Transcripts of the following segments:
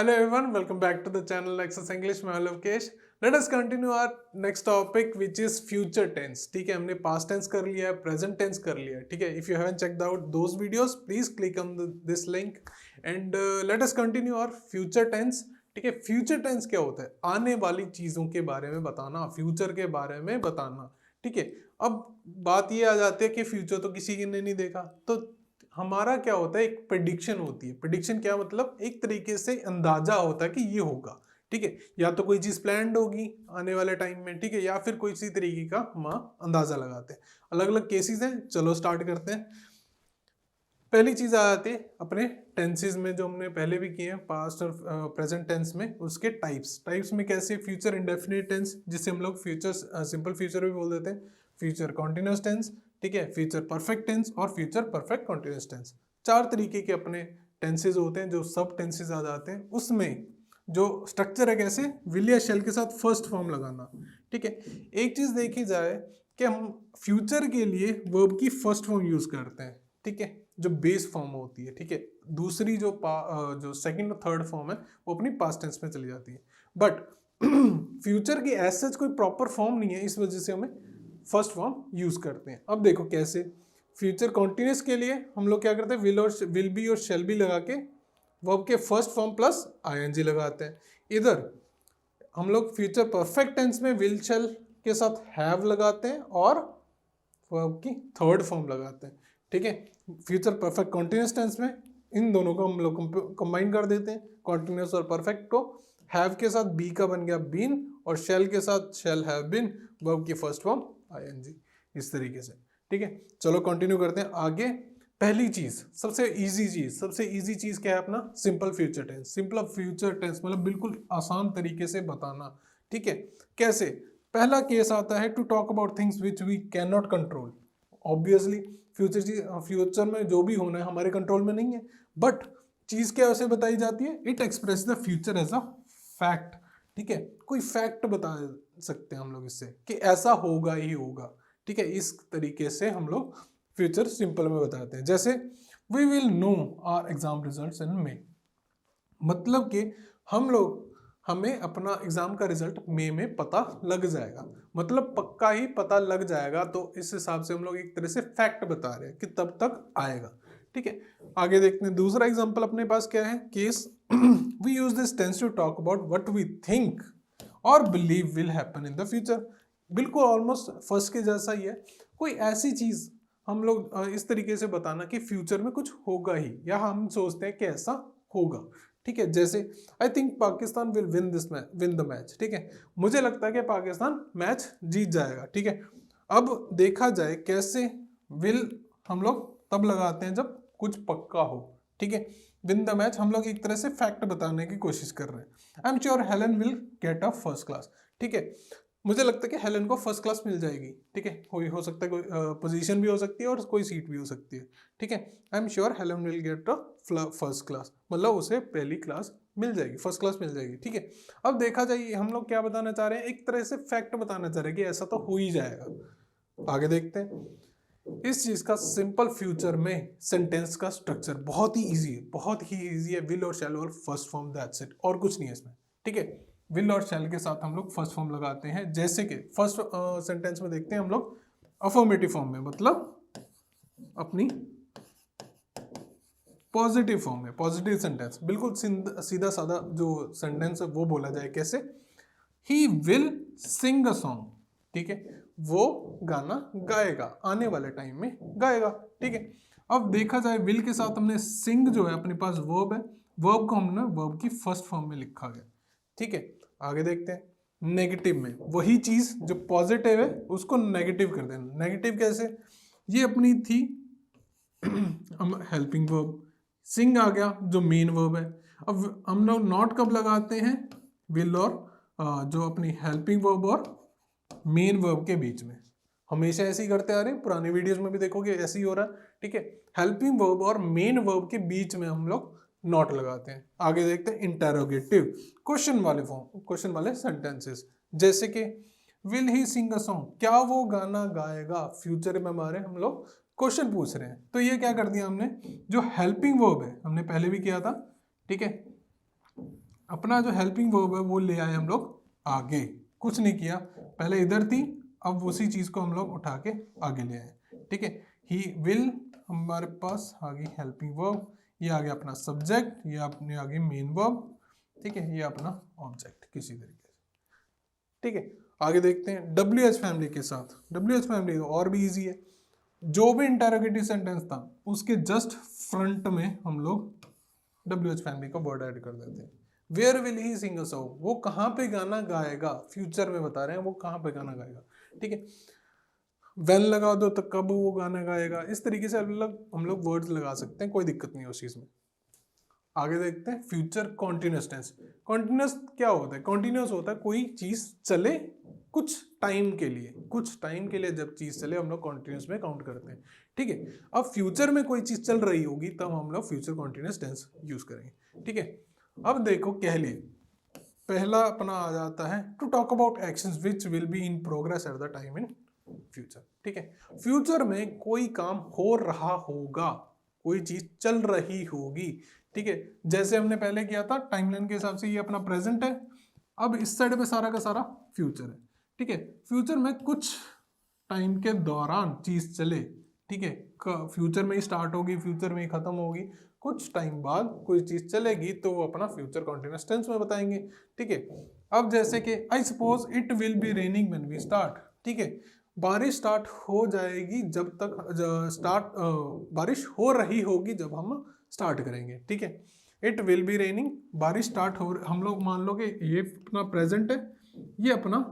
Hello everyone, welcome back to the channel Access English. मैं Lavkesh. Let us continue our next topic which is future tense. ठीक है, हमने past tense कर लिया है, present tense कर लिया है. ठीक है, if you haven't checked out those videos, please click on this link and let us continue our future tense. ठीक है, future tense क्या होता है? आने वाली चीजों के बारे में बताना, future के बारे में बताना. ठीक है, अब बात ये आ जाती है कि future तो किसी ने नहीं देखा, तो हमारा क्या होता है, एक प्रेडिक्शन होती है. प्रेडिक्शन क्या मतलब, एक तरीके से अंदाजा होता है कि ये होगा. ठीक है, या तो कोई चीज प्लान्ड होगी आने वाले टाइम में, ठीक है, या फिर कोई इसी तरीके का हम अंदाजा लगाते हैं. अलग अलग केसेस हैं, चलो स्टार्ट करते हैं. पहली चीज आ जाती है अपने टेंसेस में, जो हमने पहले भी किए हैं पास्ट और प्रेजेंट टेंस में, उसके टाइप्स में कैसे. फ्यूचर इंडेफिनिट टेंस, जिसे हम लोग फ्यूचर सिंपल फ्यूचर भी बोल देते हैं. फ्यूचर कॉन्टिन्यूस टेंस, ठीक है, फ्यूचर परफेक्ट टेंस और फ्यूचर परफेक्ट कॉन्टिन्यूस टेंस. चार तरीके के अपने टेंसेज होते हैं, जो सब टेंसेज आ जाते हैं. उसमें जो स्ट्रक्चर है, कैसे विल या शेल के साथ फर्स्ट फॉर्म लगाना. ठीक है, एक चीज देखी जाए कि हम फ्यूचर के लिए वर्ब की फर्स्ट फॉर्म यूज करते हैं. ठीक है, जो बेस फॉर्म होती है. ठीक है, दूसरी जो सेकंड और थर्ड फॉर्म है वो अपनी पास्ट टेंस में चली जाती है. बट फ्यूचर की एज सच कोई प्रॉपर फॉर्म नहीं है, इस वजह से हमें फर्स्ट फॉर्म यूज करते हैं. अब देखो कैसे. फ्यूचर कॉन्टिन्यूस के लिए हम लोग क्या करते हैं, विल बी और शेल बी लगा के वर्ब के फर्स्ट फॉर्म प्लस आईएनजी लगाते हैं. इधर हम लोग फ्यूचर परफेक्ट टेंस में विल शेल के साथ हैव लगाते हैं और वर्ब की थर्ड फॉर्म लगाते हैं. ठीक है, फ्यूचर परफेक्ट कॉन्टिन्यूस टेंस में इन दोनों को हम लोग कंबाइन कर देते हैं, कॉन्टिन्यूस और परफेक्ट को. हैव के साथ बी का बन गया बीन और शेल के साथ शेल हैव बीन, वर्ब की फर्स्ट फॉर्म आईएनजी, इस तरीके से. ठीक है, चलो कंटिन्यू करते हैं आगे. पहली चीज, सबसे इजी चीज क्या है अपना, simple future tense. Simple future tense मतलब बिल्कुल आसान तरीके से बताना. ठीक है, कैसे. पहला केस आता है to talk about things which we can not control. Obviously future में जो भी होना है हमारे कंट्रोल में नहीं है, बट चीज क्या उसे बताई जाती है, it express the future as a fact. ठीक है, कोई फैक्ट बता सकते हैं हम लोग इससे कि ऐसा होगा ही होगा. ठीक है, इस तरीके से हम लोग फ्यूचर सिंपल में बताते हैं. जैसे we will know our exam results in May, मतलब कि हमें अपना एग्जाम का रिजल्ट मई में पता लग जाएगा, मतलब पक्का ही पता लग जाएगा. तो इस हिसाब से हम लोग एक तरह से फैक्ट बता रहे हैं कि तब तक आएगा. ठीक है, आगे देखते हैं. दूसरा एग्जांपल अपने पास क्या है, case we use this tense to talk about what we think और believe will happen in the future. बिल्कुल ऑलमोस्ट फर्स्ट के जैसा ही है. कोई ऐसी चीज हम लोग इस तरीके से बताना कि फ्यूचर में कुछ होगा ही, या हम सोचते हैं कि ऐसा होगा. ठीक है, जैसे I think Pakistan will win the match. ठीक है, मुझे लगता है कि पाकिस्तान मैच जीत जाएगा. ठीक है, अब देखा जाए कैसे विल हम लोग तब लगाते हैं जब कुछ पक्का हो. ठीक है, विन द मैच हम लोग एक तरह से फैक्ट बताने की कोशिश कर रहे हैं. I am sure Helen will get a first class. ठीक है, मुझे लगता है कि हेलन को फर्स्ट क्लास मिल जाएगी. ठीक है, हो सकता है कोई पोजीशन भी हो सकती है और कोई सीट भी हो सकती है. ठीक है, I am sure Helen will get a first class, मतलब उसे पहली क्लास मिल जाएगी, फर्स्ट क्लास मिल जाएगी. ठीक है, अब देखा जाए हम लोग क्या बताना चाह रहे हैं, एक तरह से फैक्ट बताना चाह रहे हैं कि ऐसा तो हो ही जाएगा. आगे देखते हैं. इस चीज का सिंपल फ्यूचर में सेंटेंस का स्ट्रक्चर बहुत ही इजी है, बहुत ही इजी है. विल और शैल और फर्स्ट फॉर्म, दैट्स इट, और कुछ नहीं है इसमें. ठीक है, विल और शैल के साथ हम लोग फर्स्ट फॉर्म लगाते हैं. जैसे कि फर्स्ट सेंटेंस में देखते हैं हम लोग अफर्मेटिव फॉर्म में, मतलब अपनी पॉजिटिव फॉर्म में, पॉजिटिव सेंटेंस, बिल्कुल सीधा साधा जो सेंटेंस है वो बोला जाए. कैसे, he will sing a song. ठीक है, वो गाना गाएगा, आने वाले टाइम में गाएगा. ठीक है, अब देखा जाए विल के साथ हमने सिंग जो है अपने पास वर्ब है, वर्ब को हमने वर्ब की फर्स्ट फॉर्म में लिखा गया. ठीक है, आगे देखते हैं. नेगेटिव में वही चीज जो पॉजिटिव है उसको नेगेटिव कर देना. नेगेटिव कैसे, ये अपनी थी हेल्पिंग वर्ब, सिंग आ गया जो मेन वर्ब है. अब हम लोग नॉट कब लगाते हैं, विल और जो अपनी हेल्पिंग वर्ब और मेन वर्ब के बीच में. हमेशा ऐसे ही करते आ रहे हैं, पुरानी वीडियोस में भी देखोगे ऐसे ही हो रहा है. ठीक है, हेल्पिंग वर्ब और मेन वर्ब के बीच में हम लोग नॉट लगाते हैं. आगे देखते हैं इंटेरोगेटिव, क्वेश्चन वाले फॉर्म, क्वेश्चन वाले सेंटेंसेस. जैसे कि will he sing a song, क्या वो गाना गाएगा. फ्यूचर में हमारे हम लोग क्वेश्चन पूछ रहे हैं, तो ये क्या कर दिया हमने, जो हेल्पिंग वर्ब है हमने पहले भी किया था. ठीक है, अपना जो हेल्पिंग वर्ब है वो ले आए हम लोग आगे, कुछ नहीं किया, पहले इधर थी, अब उसी चीज को हम लोग उठा के आगे ले आए, ठीक है। ही विल हमारे पास आ गई हेल्पिंग वर्ब, ये आ गया अपना सब्जेक्ट, ये अपने आ गई मेन वर्ब, ठीक है, ये अपना ऑब्जेक्ट किसी तरीके से, ठीक है। आगे देखते हैं WH फैमिली के साथ। WH फैमिली और भी इजी है, जो भी इंटरोगेटिव सेंटेंस था उसके जस्ट फ्रंट में हम लोग WH फैमिली का वर्ड ऐड कर देते हैं। Where will he sing a song, वो कहाँ पे गाना गाएगा, फ्यूचर में बता रहे हैं वो कहाँ पे गाना गाएगा, ठीक है। वेन लगा दो तो कब वो गाना गाएगा, इस तरीके से हम लोग वर्ड्स लगा सकते हैं, कोई दिक्कत नहीं है उस चीज में। आगे देखते हैं फ्यूचर कॉन्टिन्यूस टेंस। कॉन्टिन्यूस क्या होता है, कॉन्टिन्यूस होता है कोई चीज चले कुछ टाइम के लिए, कुछ टाइम के लिए जब चीज चले हम लोग कॉन्टिन्यूस में काउंट करते हैं, ठीक है। अब फ्यूचर में कोई चीज चल रही होगी तब हम लोग फ्यूचर कॉन्टिन्यूस टेंस यूज करेंगे, ठीक है। अब देखो कह लिए, पहला अपना आ जाता है to talk about actions which will be in progress at the time in future, ठीक है। फ्यूचर में कोई काम हो रहा होगा, कोई चीज चल रही होगी, ठीक है। जैसे हमने पहले किया था टाइमलाइन के हिसाब से, ये अपना प्रेजेंट है, अब इस साइड पे सारा का सारा फ्यूचर है, ठीक है। फ्यूचर में कुछ टाइम के दौरान चीज चले, ठीक है, फ्यूचर में ही स्टार्ट होगी, फ्यूचर में ही खत्म होगी, कुछ टाइम बाद कोई चीज चलेगी तो वो अपना फ्यूचर कॉन्टिन्यूअस टेंस में बताएंगे, ठीक है। अब जैसे कि I suppose it will be raining when we start, ठीक है, बारिश स्टार्ट हो जाएगी जब तक बारिश हो रही होगी जब हम स्टार्ट करेंगे, ठीक है। इट विल बी रेनिंग, बारिश स्टार्ट हो, हम लोग मान लो कि ये अपना प्रेजेंट है, ये अपना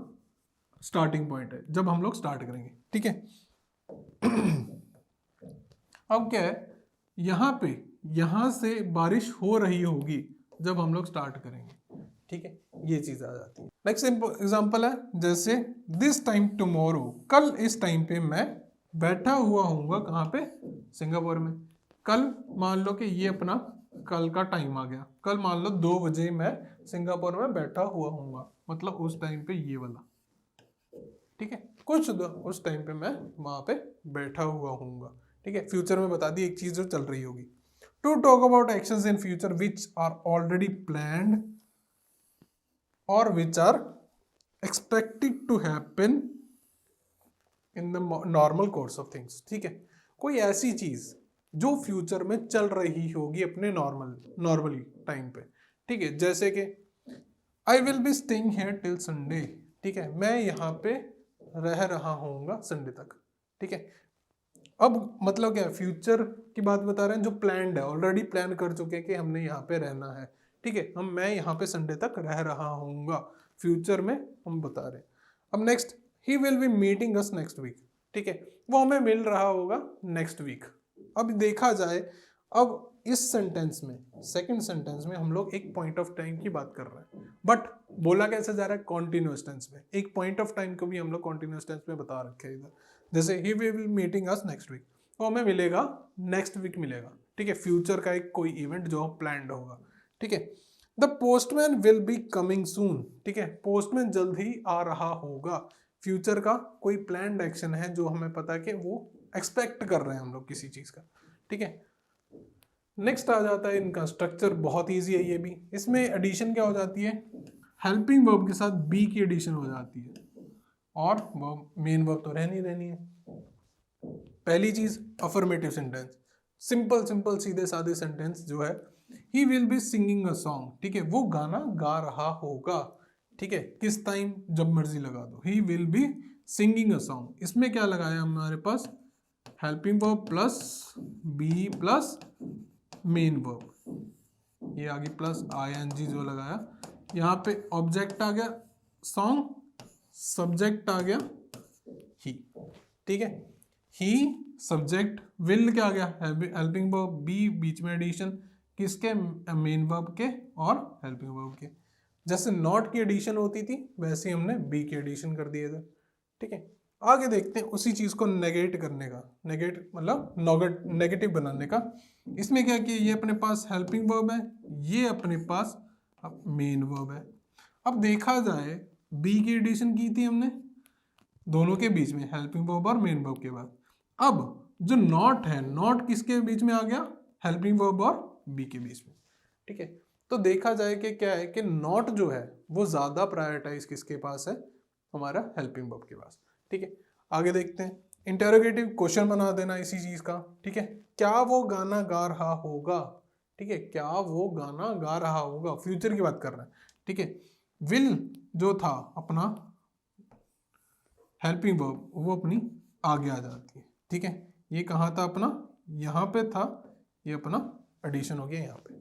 स्टार्टिंग पॉइंट है जब हम लोग स्टार्ट करेंगे, ठीक है। अब क्या है, यहां से बारिश हो रही होगी जब हम लोग स्टार्ट करेंगे, ठीक है, ये चीज आ जाती है। नेक्स्ट एग्जांपल है जैसे दिस टाइम टुमारो, कल इस टाइम पे मैं बैठा हुआ हूँगा, कहाँ पे, सिंगापुर में। कल मान लो कि ये अपना कल का टाइम आ गया, कल मान लो 2 बजे मैं सिंगापुर में बैठा हुआ हूँगा, मतलब उस टाइम पे ये वाला, ठीक है, कुछ उस टाइम पे मैं वहां पे बैठा हुआ हूँगा, ठीक है। फ्यूचर में बता दी एक चीज जो चल रही होगी। To talk about actions in future which are already planned और which are expected to happen in the normal course of things, ठीक है। कोई ऐसी चीज जो फ्यूचर में चल रही होगी अपने नॉर्मली टाइम पे, ठीक है। जैसे कि I will be staying here till Sunday, ठीक है, मैं यहाँ पे रह रहा हूँगा संडे तक, ठीक है। अब मतलब क्या है, फ्यूचर की बात बता रहे हैं जो प्लान्ड है, ऑलरेडी प्लान कर चुके हैं कि हमने यहाँ पे रहना है, ठीक है। मैं यहाँ पे संडे तक रह रहा हूँगा, फ्यूचर में हम बता रहे हैं। अब next, he will be meeting us next week, ठीक है, वो हमें मिल रहा होगा नेक्स्ट वीक। अब देखा जाए, अब इस सेंटेंस में, सेकंड सेंटेंस में हम लोग एक पॉइंट ऑफ टाइम की बात कर रहे हैं, बट बोला कैसे जा रहा है, कॉन्टिन्यूअस टेंस में। एक पॉइंट ऑफ टाइम को भी हम लोग कॉन्टिन्यूअस टेंस में बता रखे हैं इधर, जैसे he will be meeting us next week, तो हमें मिलेगा नेक्स्ट वीक मिलेगा, ठीक है, फ्यूचर का एक कोई इवेंट जो प्लान्ड होगा, ठीक है। The postman will be coming soon, ठीक है, पोस्टमैन जल्द ही आ रहा होगा, फ्यूचर का कोई प्लान्ड एक्शन है जो हमें पता है कि वो एक्सपेक्ट कर रहे हैं हम लोग किसी चीज का, ठीक है। नेक्स्ट आ जाता है इनका स्ट्रक्चर, बहुत इजी है ये भी। इसमें एडिशन क्या हो जाती है, हेल्पिंग वर्ब के साथ बी की एडिशन हो जाती है, और मेन वर्ब तो रहनी है। पहली चीज अफर्मेटिव सेंटेंस, सिंपल सीधे साधे सेंटेंस जो है, he will be singing a song, ठीक है, वो गाना गा रहा होगा, ठीक है, किस टाइम, जब मर्जी लगा दो, he will be singing a song. इसमें क्या लगाया हमारे पास, helping verb plus be plus main verb, ये आगे प्लस ing जो लगाया, यहाँ पे ऑब्जेक्ट आ गया सॉन्ग, सब्जेक्ट आ गया ही, ठीक है, ही सब्जेक्ट, विल क्या आ गया, हेल्पिंग वर्ब, बी बीच में एडिशन किसके, मेन वर्ब के और हेल्पिंग वर्ब के। जैसे नॉट की एडिशन होती थी वैसे ही हमने बी की एडिशन कर दिए थे, ठीक है। आगे देखते हैं उसी चीज को नेगेट करने का, नेगेट मतलब नेगेटिव बनाने का। इसमें क्या किया, ये अपने पास हेल्पिंग वर्ब है, ये अपने पास मेन वर्ब है। अब देखा जाए बी की एडिशन की थी हमने दोनों के बीच में, हेल्पिंग वर्ब और मेन वर्ब के बाद। अब जो नॉट है, नॉट किसके बीच में आ गया, हेल्पिंग वर्ब और बी के बीच में, ठीक है। तो देखा जाए कि क्या है कि नॉट जो है वो ज़्यादा प्रायोरिटाइज किसके पास है, हमारा हेल्पिंग वर्ब के पास। ठीक है, आगे देखते हैं। इंटेरोगेटिव क्वेश्चन बना देना इसी चीज़ का। ठीक है, क्या वो गाना गा रहा होगा। ठीक है, क्या वो गाना गा रहा होगा, फ्यूचर की बात कर रहा है। ठीक है, विल जो था अपना हेल्पिंग वर्ब वो अपनी आगे आ जाती है। ठीक है, ये कहाँ था अपना, यहाँ पे था, ये अपना एडिशन हो गया यहाँ पे।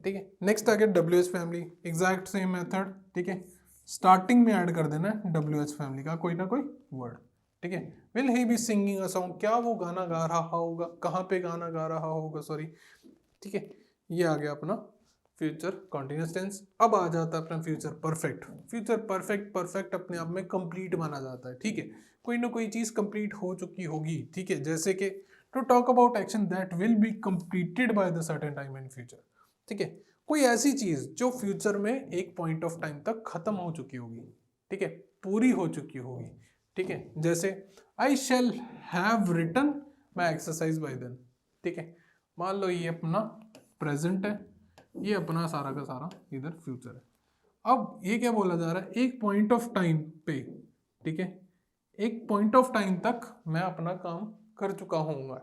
ठीक है, नेक्स्ट आ गया WH family, exact same method. ठीक है, स्टार्टिंग में ऐड कर देना है WH फैमिली का कोई ना कोई वर्ड। ठीक है, will he B singing a song, क्या वो गाना गा रहा होगा, कहाँ पे गाना गा रहा होगा, सॉरी। ठीक है, ये आ गया अपना फ्यूचर कॉन्टिन्यूस टेंस। अब आ जाता है अपना future perfect. Future perfect, perfect अपने आप में कंप्लीट माना जाता है। ठीक है, कोई ना कोई चीज कंप्लीट हो चुकी होगी। ठीक है, जैसे कि to talk about action that will be completed by the certain time in future. ठीक है, कोई ऐसी चीज जो फ्यूचर में एक पॉइंट ऑफ टाइम तक खत्म हो चुकी होगी। ठीक है, पूरी हो चुकी होगी। ठीक है, जैसे I shall have written my exercise by then. ठीक है, मान लो ये अपना प्रेजेंट है, ये अपना सारा का सारा इधर फ्यूचर है। अब ये क्या बोला जा रहा है, एक पॉइंट ऑफ टाइम पे। ठीक है, एक पॉइंट ऑफ टाइम तक मैं अपना काम कर चुका हूँगा।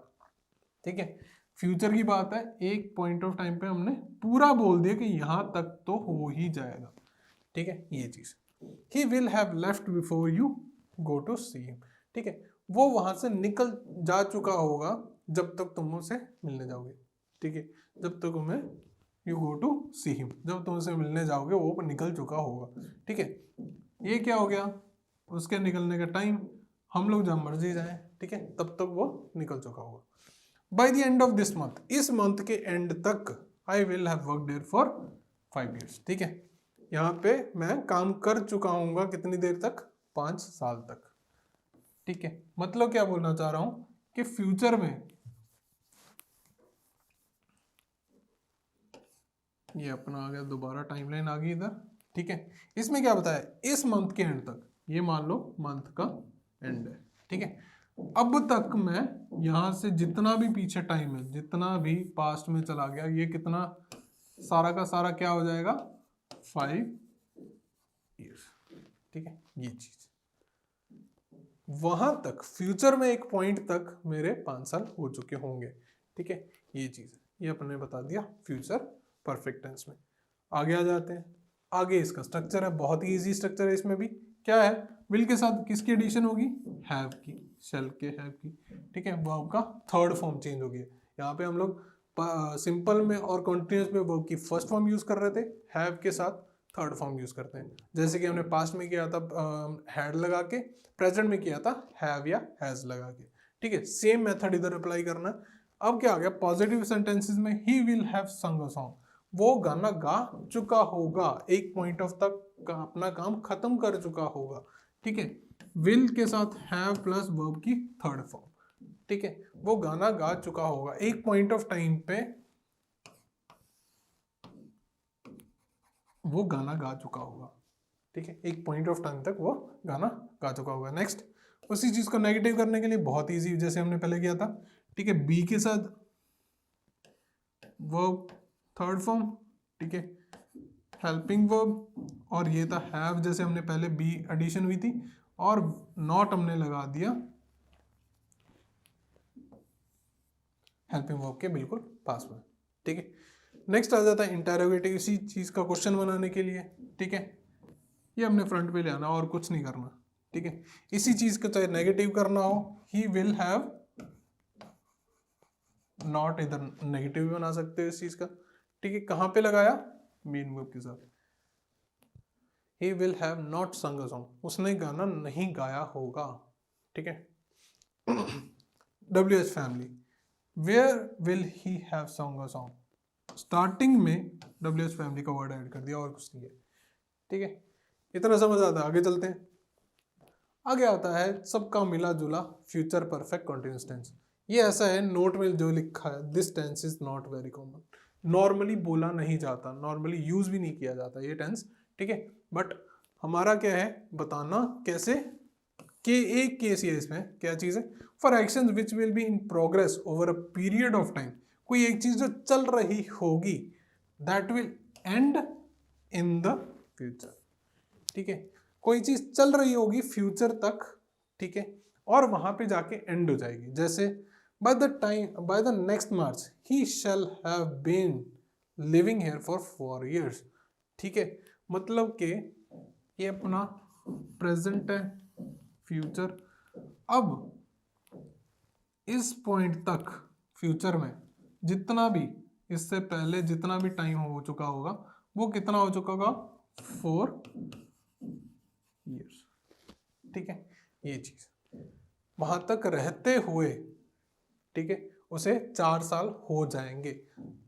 ठीक है, फ्यूचर की बात है, एक पॉइंट ऑफ टाइम पे हमने पूरा बोल दिया कि यहाँ तक तो हो ही जाएगा। ठीक है, ये चीज he will have left before you go to see him. ठीक है, वो वहां से निकल जा चुका होगा जब तक तुम उसे मिलने जाओगे। ठीक है, जब तक तुम्हें you go to see him, जब तुम उसे मिलने जाओगे वो निकल चुका होगा। ठीक है, ये क्या हो गया, उसके निकलने का टाइम, हम लोग जब मर्जी जाए। ठीक है, तब तक वो निकल चुका होगा। By the end of this month, इस मंथ के एंड तक I will have worked there for 5 years। ठीक है, यहाँ पे मैं काम कर चुका हूँ कितनी देर तक, 5 साल तक। ठीक है, मतलब क्या बोलना चाह रहा हूं कि फ्यूचर में ये अपना आ गया, दोबारा टाइमलाइन आ गई इधर। ठीक है, इसमें क्या बताया, इस मंथ के एंड तक, ये मान लो मंथ का एंड है। ठीक है, अब तक मैं यहां से जितना भी पीछे टाइम है, जितना भी पास्ट में चला गया, ये कितना सारा का सारा क्या हो जाएगा, 5 years। ठीक है, ये चीज वहां तक फ्यूचर में एक पॉइंट तक मेरे 5 साल हो चुके होंगे। ठीक है, ये चीज ये अपने बता दिया फ्यूचर परफेक्ट टेंस में। आगे आ जाते हैं। आगे इसका स्ट्रक्चर है, बहुत ही इजी स्ट्रक्चर है। इसमें भी क्या है, विल के साथ किसकी एडिशन होगी, हैव की, शेल के हैव की। ठीक है, वर्ब का थर्ड फॉर्म चेंज हो गया। यहाँ पे हम लोग सिंपल में और कॉन्टिन्यूस में वर्ब की फर्स्ट फॉर्म यूज कर रहे थे, हैव के साथ थर्ड फॉर्म यूज करते हैं। जैसे कि हमने पास्ट में किया था हैड लगा के, प्रेजेंट में किया था हैव या हैज लगा के। ठीक है, सेम मेथड इधर अप्लाई करना है। अब क्या आ गया, पॉजिटिव सेंटेंसेस में ही विल हैव संग अ सॉन्ग, वो गाना गा चुका होगा, एक पॉइंट ऑफ तक का अपना काम खत्म कर चुका होगा। ठीक है, विल के साथ हैव प्लस वर्ब की थर्ड फॉर्म। ठीक है, वो गाना गा चुका होगा, एक पॉइंट ऑफ टाइम पे वो गाना गा चुका होगा। ठीक है, एक पॉइंट ऑफ टाइम तक वो गाना गा चुका होगा। नेक्स्ट, उसी चीज को नेगेटिव करने के लिए बहुत इजी, जैसे हमने पहले किया था। ठीक है, बी के साथ वर्ब थर्ड फॉर्म। ठीक है, हेल्पिंग वर्ब, और ये था हैव, जैसे हमने पहले बी एडिशन हुई थी, और नॉट हमने लगा दिया हेल्पिंग वर्ब के बिल्कुल पास में। ठीक है, नेक्स्ट आ जाता है इंटेरोगेटिव, इसी चीज का क्वेश्चन बनाने के लिए। ठीक है, ये हमने फ्रंट पे ले आना और कुछ नहीं करना। ठीक है, इसी चीज को चाहे नेगेटिव करना हो, ही विल हैव नॉट, इधर नेगेटिव भी बना सकते हो इस चीज का। ठीक है, कहां पे लगाया, मेन वर्ब के साथ। ही विल हैव नॉट संग अ सॉन्ग, उसने गाना नहीं गाया होगा। ठीक है, WH family, where will he have song a song, starting में WH फैमिली का वर्ड ऐड कर दिया और कुछ नहीं है। ठीक है, इतना समझ आता है। आगे चलते हैं। आगे आता है सबका मिला जुला फ्यूचर परफेक्ट कॉन्टिन्यूस टेंस। ये ऐसा है, नोट में जो लिखा है, this tense is not very common, normally बोला नहीं जाता, नॉर्मली यूज भी नहीं किया जाता ये टेंस। ठीक है, बट हमारा क्या है, बताना कैसे, कि एक केस है इसमें, क्या चीज है, for action which will be in progress over a period of time, कोई एक चीज जो चल रही होगी, that will and in the future, ठीक है। कोई चीज चल रही होगी फ्यूचर तक, ठीक है, और वहां पे जाके एंड हो जाएगी। जैसे by the next March he shall have been living here for 4 years, ठीक है। मतलब कि ये अपना प्रेजेंट है, फ्यूचर। अब इस पॉइंट तक फ्यूचर में जितना भी इससे पहले जितना भी टाइम हो चुका होगा वो कितना हो चुका होगा, 4 years, ठीक है। ये चीज वहां तक रहते हुए, ठीक है, उसे 4 साल हो जाएंगे।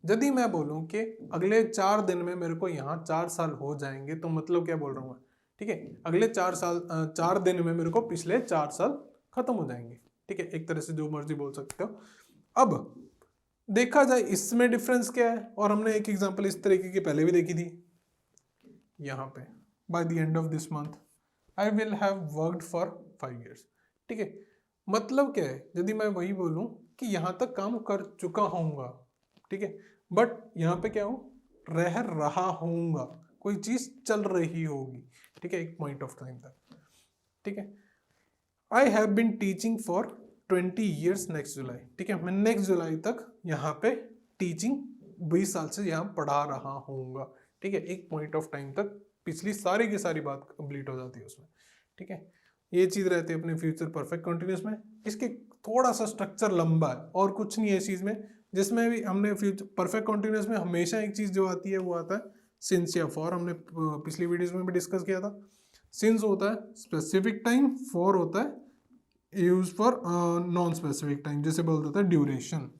यदि मैं बोलूं कि अगले 4 दिन में मेरे को यहाँ 4 साल हो जाएंगे, तो मतलब क्या बोल रहा हूँ मैं, ठीक है, अगले 4 दिन में मेरे को पिछले 4 साल खत्म हो जाएंगे, ठीक है। एक तरह से जो मर्जी बोल सकते हो। अब देखा जाए इसमें डिफरेंस क्या है, और हमने एक एग्जांपल इस तरीके की पहले भी देखी थी। यहाँ पे bye the end of this month I will have worked for 5 years, ठीक है। मतलब क्या है, यदि मैं वही बोलूं कि यहाँ तक काम कर चुका होऊंगा, ठीक है, बट यहाँ पे क्या हूं, रह रहा होऊंगा, कोई चीज चल रही होगी, ठीक है, एक पॉइंट ऑफ टाइम तक, ठीक है। I have been teaching for 20 years next July, ठीक है, मैं नेक्स्ट जुलाई तक यहाँ पे टीचिंग 20 साल से यहाँ पढ़ा रहा होऊंगा, ठीक है। एक पॉइंट ऑफ टाइम तक पिछली सारी की सारी बात कंप्लीट हो जाती है उसमें, ठीक है। ये चीज रहती है अपने फ्यूचर परफेक्ट कंटिन्यूस में। इसके थोड़ा सा स्ट्रक्चर लंबा है और कुछ नहीं है इस चीज में, जिसमें भी हमने फ्यूचर परफेक्ट कंटिन्यूस में हमेशा एक चीज जो आती है वो आता है सिंस या फॉर। हमने पिछली वीडियोस में भी डिस्कस किया था। सिंस होता है स्पेसिफिक टाइम, फॉर होता है use for non specific time, जैसे बोलते होता है ड्यूरेशन।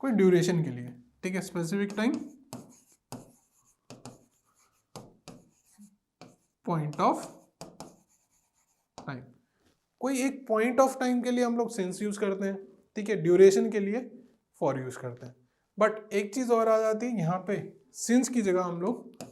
कोई ड्यूरेशन के लिए, ठीक है, specific time, point of time. कोई एक पॉइंट ऑफ टाइम के लिए हम लोग सिंस यूज करते हैं, ठीक है, ड्यूरेशन के लिए फॉर यूज करते हैं। बट एक चीज और आ जाती है, यहाँ पे सिंस की जगह हम लोग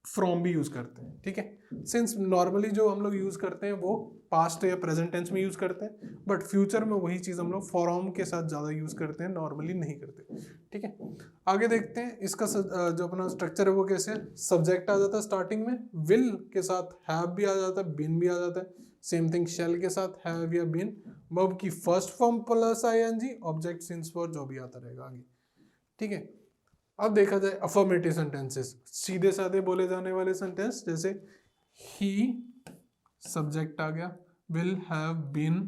फ्रॉम भी यूज करते हैं, ठीक है। सिंस नॉर्मली जो हम लोग यूज करते हैं वो पास्ट या प्रेजेंट टेंस में यूज करते हैं, बट फ्यूचर में वही चीज हम लोग फ्रॉम के साथ ज्यादा यूज करते हैं, नॉर्मली नहीं करते, ठीक है। आगे देखते हैं इसका जो अपना स्ट्रक्चर है वो कैसे है। सब्जेक्ट आ जाता है स्टार्टिंग में, विल के साथ हैव भी आ जाता है, बीन भी आ जाता है। सेम थिंग शेल के साथ हैव या बीन, वर्ब की first form plus ING, object since for जो भी आता रहेगा आगे, ठीक है। अब देखा जाए अफर्मेटिव सेंटेंसेस, सीधे साधे बोले जाने वाले सेंटेंस, जैसे ही सब्जेक्ट आ गया, will have been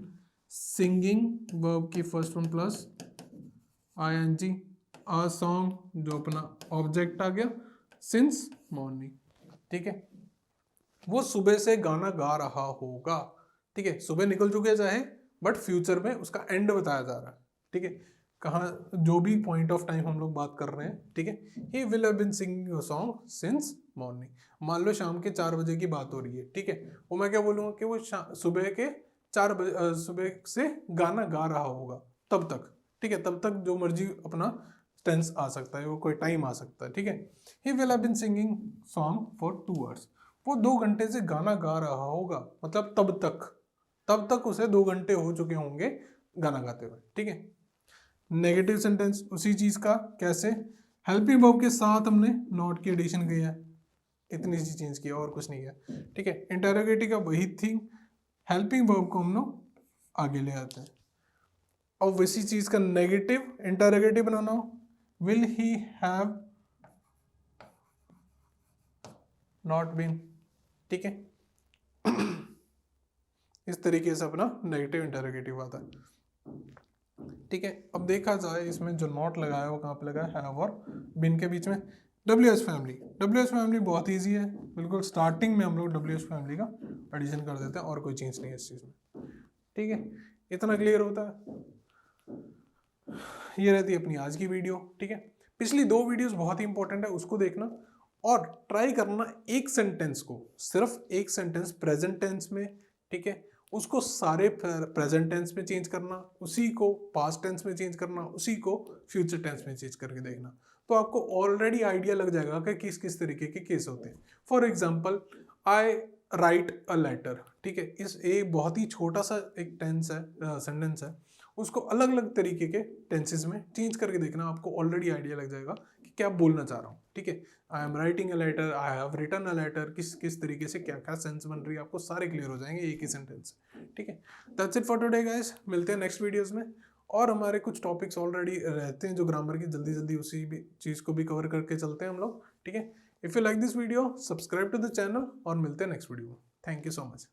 singing verb की first one plus ING, a song जो अपना ऑब्जेक्ट आ गया, सिंस मॉर्निंग, ठीक है। वो सुबह से गाना गा रहा होगा, ठीक है, सुबह निकल चुके चाहे, बट फ्यूचर में उसका एंड बताया जा रहा है, ठीक है। कहाँ जो भी पॉइंट ऑफ टाइम हम लोग बात कर रहे हैं, ठीक है। He will have been singing a song since morning. मान लो शाम के 4 बजे की बात हो रही है, ठीक है, वो मैं क्या बोलूँगा कि वो सुबह के 4 बजे सुबह से गाना गा रहा होगा तब तक, ठीक है। तब तक जो मर्जी अपना टेंस आ सकता है, वो कोई टाइम आ सकता है, ठीक है। He will have been singing song for 2 hours, वो 2 घंटे से गाना गा रहा होगा, मतलब तब तक उसे 2 घंटे हो चुके होंगे गाना गाते हुए, ठीक है। नेगेटिव सेंटेंस उसी चीज का, कैसे, हेल्पिंग वर्ब के साथ हमने नॉट की एडिशन किया है, इतनी सी चेंज किया और कुछ नहीं किया, ठीक है। इंटरोगेटिव का वही थिंग, हेल्पिंग वर्ब को हम लोग आगे ले आते हैं। अब वैसी चीज का नेगेटिव इंटरोगेटिव बनाना हो, will he have not been, ठीक है। इस तरीके से अपना नेगेटिव इंटरोगेटिव आता है, ठीक है। अब देखा जाए इसमें जो नॉट लगाया है वो कहाँ पे लगा है, हैव और बिन के बीच में। WH फैमिली बहुत इजी है, बिल्कुल स्टार्टिंग में हम लोग WH फैमिली का एडिशन कर देते हैं और कोई चेंज नहीं है इस चीज़ में, ठीक है। इतना क्लियर होता है। ये रहती है अपनी आज की वीडियो, ठीक है। पिछली 2 वीडियोस बहुत ही इंपॉर्टेंट है, उसको देखना और ट्राई करना एक सेंटेंस को, सिर्फ एक सेंटेंस प्रेजेंट टेंस में, ठीक है, उसको सारे प्रेजेंट टेंस में चेंज करना, उसी को पास्ट टेंस में चेंज करना, उसी को फ्यूचर टेंस में चेंज करके देखना, तो आपको ऑलरेडी आइडिया लग जाएगा कि किस किस तरीके के केस होते हैं। For example, I write a letter, ठीक है, इस एक बहुत ही छोटा सा एक टेंस है, सेंटेंस है, उसको अलग अलग तरीके के टेंसेस में चेंज करके देखना, आपको ऑलरेडी आइडिया लग जाएगा कि क्या बोलना चाह रहा हूँ। ठीक है, I am writing a letter, I have written a letter, किस किस तरीके से क्या क्या सेंस बन रही है, आपको सारे क्लियर हो जाएंगे एक ही सेंटेंस से। ठीक है, that's it for today guys, मिलते हैं नेक्स्ट वीडियोस में। और हमारे कुछ टॉपिक्स ऑलरेडी रहते हैं जो ग्रामर की, जल्दी जल्दी उसी भी चीज़ को भी कवर करके चलते हैं हम लोग। ठीक है, if you like this video subscribe to the channel और मिलते हैं नेक्स्ट वीडियो में। Thank you so much.